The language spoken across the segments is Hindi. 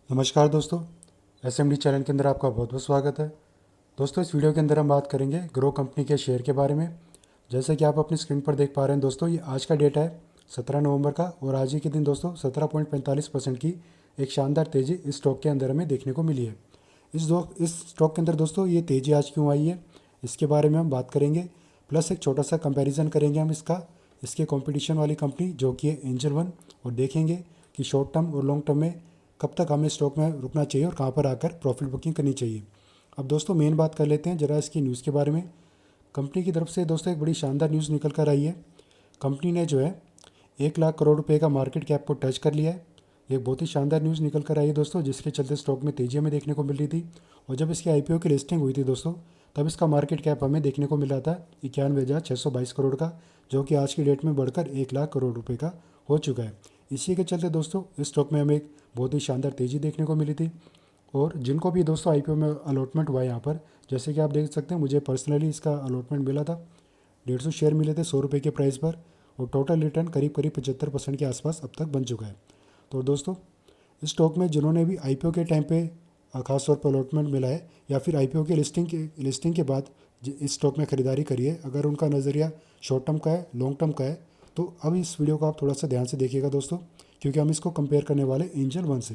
नमस्कार दोस्तों, एसएमडी चैनल के अंदर आपका बहुत बहुत स्वागत है। दोस्तों, इस वीडियो के अंदर हम बात करेंगे ग्रो कंपनी के शेयर के बारे में। जैसे कि आप अपनी स्क्रीन पर देख पा रहे हैं दोस्तों, ये आज का डेटा है 17 नवंबर का, और आज ही के दिन दोस्तों 17.45% की एक शानदार तेज़ी इस स्टॉक के अंदर हमें देखने को मिली है। इस स्टॉक के अंदर दोस्तों ये तेज़ी आज क्यों आई है, इसके बारे में हम बात करेंगे। प्लस एक छोटा सा कंपैरिजन करेंगे हम इसके कंपटीशन वाली कंपनी जो कि है एंजल वन, और देखेंगे कि शॉर्ट टर्म और लॉन्ग टर्म में कब तक हमें स्टॉक में रुकना चाहिए और कहाँ पर आकर प्रॉफिट बुकिंग करनी चाहिए। अब दोस्तों मेन बात कर लेते हैं ज़रा इसकी न्यूज़ के बारे में। कंपनी की तरफ से दोस्तों एक बड़ी शानदार न्यूज़ निकल कर आई है। कंपनी ने जो है 1 लाख करोड़ रुपए का मार्केट कैप को टच कर लिया है। ये बहुत ही शानदार न्यूज़ निकल कर आई है दोस्तों, जिसके चलते स्टॉक में तेज़ी हमें देखने को मिल रही थी। और जब इसकी आईपीओ की लिस्टिंग हुई थी दोस्तों, तब इसका मार्केट कैप हमें देखने को मिला था 91,622 करोड़ का, जो कि आज की डेट में बढ़कर 1 लाख करोड़ रुपए का हो चुका है। इसी के चलते दोस्तों इस स्टॉक में हमें एक बहुत ही शानदार तेज़ी देखने को मिली थी। और जिनको भी दोस्तों आईपीओ में अलॉटमेंट हुआ है यहाँ पर, जैसे कि आप देख सकते हैं, मुझे पर्सनली इसका अलॉटमेंट मिला था। 150 शेयर मिले थे 100 रुपये के प्राइस पर, और टोटल रिटर्न करीब करीब 75% के आसपास अब तक बन चुका है। तो दोस्तों इस स्टॉक में जिन्होंने भी आईपीओ के टाइम पे खास तौर पर अलॉटमेंट मिला है, या फिर आईपीओ के लिस्टिंग के बाद इस स्टॉक में ख़रीदारी करी है, अगर उनका नज़रिया शॉर्ट टर्म का है, लॉन्ग टर्म का है, तो अब इस वीडियो को आप थोड़ा सा ध्यान से देखिएगा दोस्तों, क्योंकि हम इसको कंपेयर करने वाले एंजल वन से।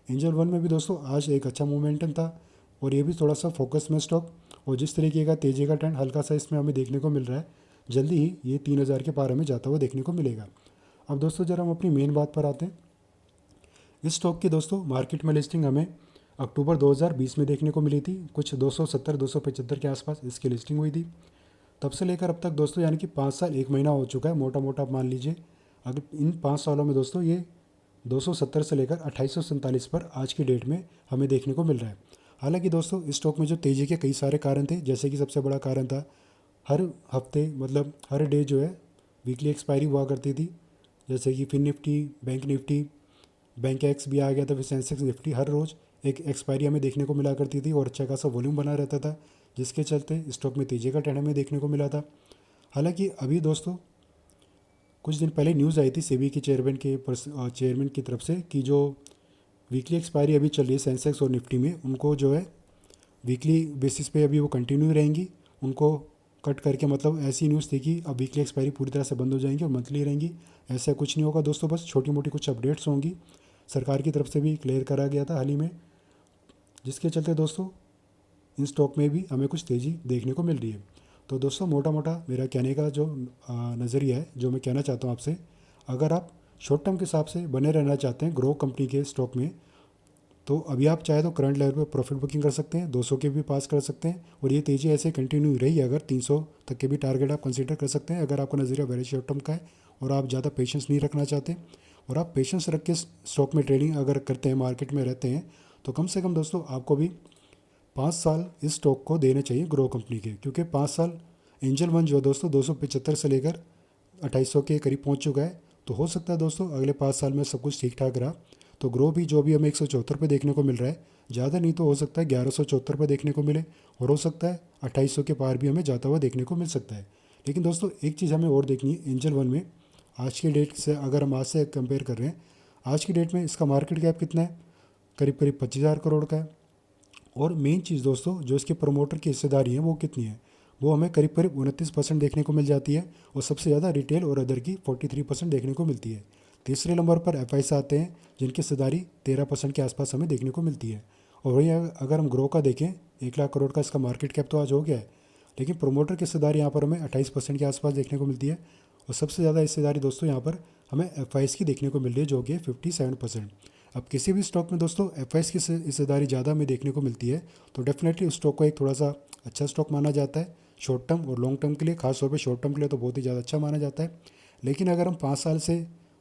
एंजल वन में भी दोस्तों आज एक अच्छा मोमेंटम था, और ये भी थोड़ा सा फोकस में स्टॉक, और जिस तरीके का तेज़ी का ट्रेंड हल्का सा इसमें हमें देखने को मिल रहा है, जल्दी ही ये 3,000 के पार हमें जाता हुआ देखने को मिलेगा। अब दोस्तों जरा हम अपनी मेन बात पर आते हैं। इस स्टॉक की दोस्तों मार्केट में लिस्टिंग हमें अक्टूबर 2020 में देखने को मिली थी। कुछ 270-275 के आसपास इसकी लिस्टिंग हुई थी। तब से लेकर अब तक दोस्तों यानी कि 5 साल 1 महीना हो चुका है, मोटा मोटा आप मान लीजिए। अगर इन 5 सालों में दोस्तों ये 270 से लेकर 2847 पर आज की डेट में हमें देखने को मिल रहा है। हालांकि दोस्तों इस स्टॉक में जो तेज़ी के कई सारे कारण थे, जैसे कि सबसे बड़ा कारण था हर हफ्ते मतलब हर डे जो है वीकली एक्सपायरी हुआ करती थी। जैसे कि FinNifty, bank Nifty, Bankex भी आ गया था, फिर सेंसेक्स निफ्टी, हर रोज़ एक एक्सपायरी हमें देखने को मिला करती थी, और अच्छा खासा वॉल्यूम बना रहता था, जिसके चलते स्टॉक में तेज़ी का ट्रेंड हमें देखने को मिला था। हालांकि अभी दोस्तों कुछ दिन पहले न्यूज़ आई थी सेबी के चेयरमैन की तरफ से, कि जो वीकली एक्सपायरी अभी चल रही है सेंसेक्स और निफ्टी में, उनको जो है वीकली बेसिस पे अभी वो कंटिन्यू रहेंगी। उनको कट करके, मतलब ऐसी न्यूज़ थी कि अब वीकली एक्सपायरी पूरी तरह से बंद हो जाएंगी और मंथली रहेंगी। ऐसा कुछ नहीं होगा दोस्तों, बस छोटी मोटी कुछ अपडेट्स होंगी। सरकार की तरफ से भी क्लियर करा गया था हाल ही में, जिसके चलते दोस्तों इन स्टॉक में भी हमें कुछ तेज़ी देखने को मिल रही है। तो दोस्तों मोटा मोटा मेरा कहने का जो नज़रिया है, जो मैं कहना चाहता हूँ आपसे, अगर आप शॉर्ट टर्म के हिसाब से बने रहना चाहते हैं ग्रो कंपनी के स्टॉक में, तो अभी आप चाहे तो करंट लेवल पर प्रॉफिट बुकिंग कर सकते हैं, 200 के भी पास कर सकते हैं, और ये तेज़ी ऐसे कंटिन्यू रही अगर 300 तक के भी टारगेट आप कंसीडर कर सकते हैं, अगर आपका नज़रिया वेरी शॉर्ट टर्म का है और आप ज़्यादा पेशेंस नहीं रखना चाहते, और आप पेशेंस रख के स्टॉक में ट्रेडिंग अगर करते हैं, मार्केट में रहते हैं, तो कम से कम दोस्तों आपको भी 5 साल इस स्टॉक को देने चाहिए ग्रो कंपनी के, क्योंकि 5 साल एंजल वन जो है दोस्तों 275 से लेकर 2800 के करीब पहुंच चुका है। तो हो सकता है दोस्तों अगले 5 साल में सब कुछ ठीक ठाक रहा, तो ग्रो भी जो भी हमें 174 पे देखने को मिल रहा है, ज़्यादा नहीं तो हो सकता है 1174 पे देखने को मिले, और हो सकता है 2800 के पार भी हमें जाता हुआ देखने को मिल सकता है। लेकिन दोस्तों एक चीज़ हमें और देखनी है, एंजल वन में आज की डेट से अगर हम आज से कंपेयर कर रहे हैं, आज की डेट में इसका मार्केट कैप कितना है, करीब करीब 25,000 करोड़ का है। और मेन चीज़ दोस्तों जो इसके प्रमोटर की हिस्सेदारी है वो कितनी है, वो हमें करीब करीब 29% देखने को मिल जाती है, और सबसे ज़्यादा रिटेल और अदर की 43% देखने को मिलती है। तीसरे नंबर पर एफ आते हैं, जिनकी हिस्सेदारी 13% के आसपास हमें देखने को मिलती है। और वहीं अगर हम ग्रो का देखें, 1 लाख करोड़ का इसका मार्केट कैप तो आज हो गया है, लेकिन प्रोमोटर की हिस्सेदारी यहाँ पर हमें 28% के आसपास देखने को मिलती है, और सबसे ज़्यादा हिस्सेदारी दोस्तों यहाँ पर हमें एफ की देखने को मिल रही है, जो कि है 57%। अब किसी भी स्टॉक में दोस्तों एफ की हिस्सेदारी ज़्यादा हमें देखने को मिलती है, तो डेफिनेटली उस स्टॉक को एक थोड़ा सा अच्छा स्टॉक माना जाता है शॉर्ट टर्म और लॉन्ग टर्म के लिए। खासतौर पर शॉर्ट टर्म के लिए तो बहुत ही ज़्यादा अच्छा माना जाता है। लेकिन अगर हम 5 साल से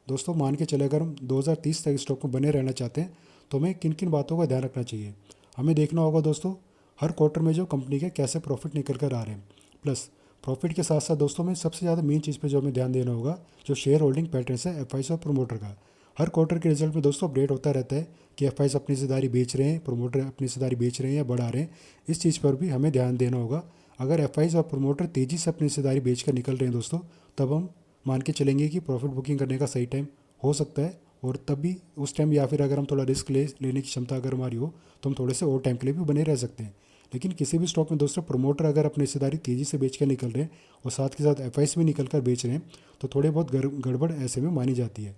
दोस्तों मान के चले, अगर हम 2030 तक स्टॉक में बने रहना चाहते हैं, तो हमें किन किन बातों का ध्यान रखना चाहिए। हमें देखना होगा दोस्तों हर क्वार्टर में जो कंपनी के कैसे प्रॉफिट निकल कर आ रहे हैं, प्लस प्रॉफिट के साथ साथ दोस्तों में सबसे ज़्यादा मेन चीज़ पे जो हमें ध्यान देना होगा, जो शेयर होल्डिंग पैटर्न है एफ और प्रोमोटर का। हर क्वार्टर के रिजल्ट में दोस्तों अपडेट होता रहता है कि एफ अपनी हिस्सेदारी बेच रहे हैं, प्रोमोटर अपनी हिस्सेदारी बेच रहे हैं या बढ़ा रहे हैं। इस चीज़ पर भी हमें ध्यान देना होगा। अगर एफ और प्रोमोटर तेज़ी से अपनी हिस्सेदारी बेच कर निकल रहे हैं दोस्तों, तब हम मान के चलेंगे कि प्रॉफिट बुकिंग करने का सही टाइम हो सकता है, और तब भी उस टाइम या फिर अगर हम थोड़ा रिस्क लेने की क्षमता अगर हमारी हो तो हम थोड़े से और टाइम के लिए भी बने रह सकते हैं। लेकिन किसी भी स्टॉक में दोस्तों प्रमोटर अगर अपनी हिस्सेदारी तेज़ी से बेच के निकल रहे हैं और साथ के साथ एफ भी निकल कर बेच रहे हैं तो थोड़े बहुत गड़बड़ ऐसे में मानी जाती है।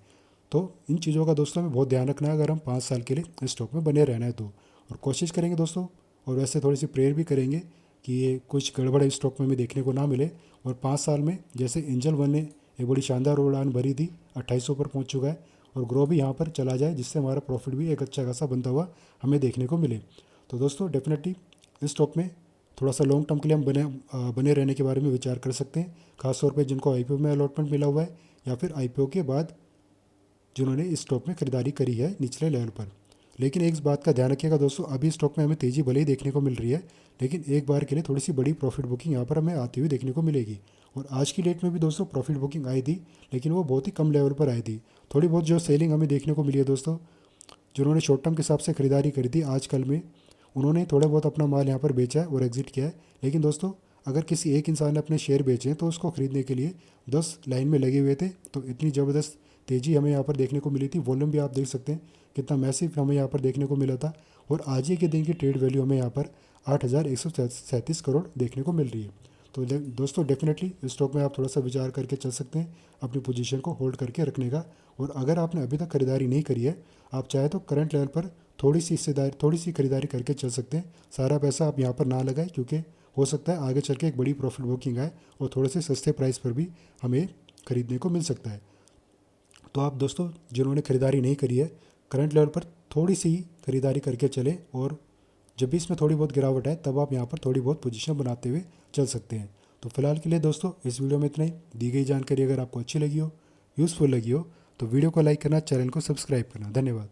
तो इन चीज़ों का दोस्तों हमें बहुत ध्यान रखना है अगर हम 5 साल के लिए इस स्टॉक में बने रहना है तो। और कोशिश करेंगे दोस्तों, और वैसे थोड़ी सी प्रेयर भी करेंगे कि ये कुछ गड़बड़ इस स्टॉक में हमें देखने को ना मिले। और 5 साल में जैसे एंजल वन ने एक बड़ी शानदार उड़ान भरी थी, 2800 पर पहुंच चुका है, और ग्रो भी यहाँ पर चला जाए जिससे हमारा प्रॉफिट भी एक अच्छा खासा बनता हुआ हमें देखने को मिले। तो दोस्तों डेफिनेटली इस स्टॉक में थोड़ा सा लॉन्ग टर्म के लिए हम बने रहने के बारे में विचार कर सकते हैं, खासतौर पर जिनको आईपीओ में अलॉटमेंट मिला हुआ है या फिर आईपीओ के बाद जिन्होंने इस स्टॉक में खरीदारी करी है निचले लेवल पर। लेकिन एक बात का ध्यान रखिएगा दोस्तों, अभी स्टॉक में हमें तेज़ी भले ही देखने को मिल रही है, लेकिन एक बार के लिए थोड़ी सी बड़ी प्रॉफिट बुकिंग यहाँ पर हमें आती हुई देखने को मिलेगी। और आज की डेट में भी दोस्तों प्रॉफिट बुकिंग आई थी, लेकिन वो बहुत ही कम लेवल पर आई थी। थोड़ी बहुत जो सेलिंग हमें देखने को मिली है दोस्तों, जिन्होंने शॉर्ट टर्म के हिसाब से खरीदारी करी थी आजकल में, उन्होंने थोड़ा बहुत अपना माल यहाँ पर बेचा है और एग्जिट किया है। लेकिन दोस्तों अगर किसी एक इंसान ने अपने शेयर बेचे हैं तो उसको खरीदने के लिए 10 लाइन में लगे हुए थे। तो इतनी ज़बरदस्त तेज़ी हमें यहाँ पर देखने को मिली थी। वॉल्यूम भी आप देख सकते हैं कितना मैसिव हमें यहाँ पर देखने को मिला था। और आज ही के दिन की ट्रेड वैल्यू हमें यहाँ पर 8,137 करोड़ देखने को मिल रही है। तो दोस्तों डेफिनेटली इस स्टॉक में आप थोड़ा सा विचार करके चल सकते हैं अपनी पोजीशन को होल्ड करके रखने का। और अगर आपने अभी तक खरीदारी नहीं करी है, आप चाहे तो करंट लेवल पर थोड़ी सी खरीदारी करके चल सकते हैं। सारा पैसा आप यहाँ पर ना लगाएं, क्योंकि हो सकता है आगे चल के एक बड़ी प्रॉफिट बुकिंग आए और थोड़े से सस्ते प्राइस पर भी हमें खरीदने को मिल सकता है। तो आप दोस्तों जिन्होंने खरीदारी नहीं करी है, करंट लेवल पर थोड़ी सी खरीदारी करके चलें, और जब भी इसमें थोड़ी बहुत गिरावट आए तब आप यहाँ पर थोड़ी बहुत पोजीशन बनाते हुए चल सकते हैं। तो फिलहाल के लिए दोस्तों इस वीडियो में इतना ही। दी गई जानकारी अगर आपको अच्छी लगी हो, यूज़फुल लगी हो, तो वीडियो को लाइक करना, चैनल को सब्सक्राइब करना। धन्यवाद।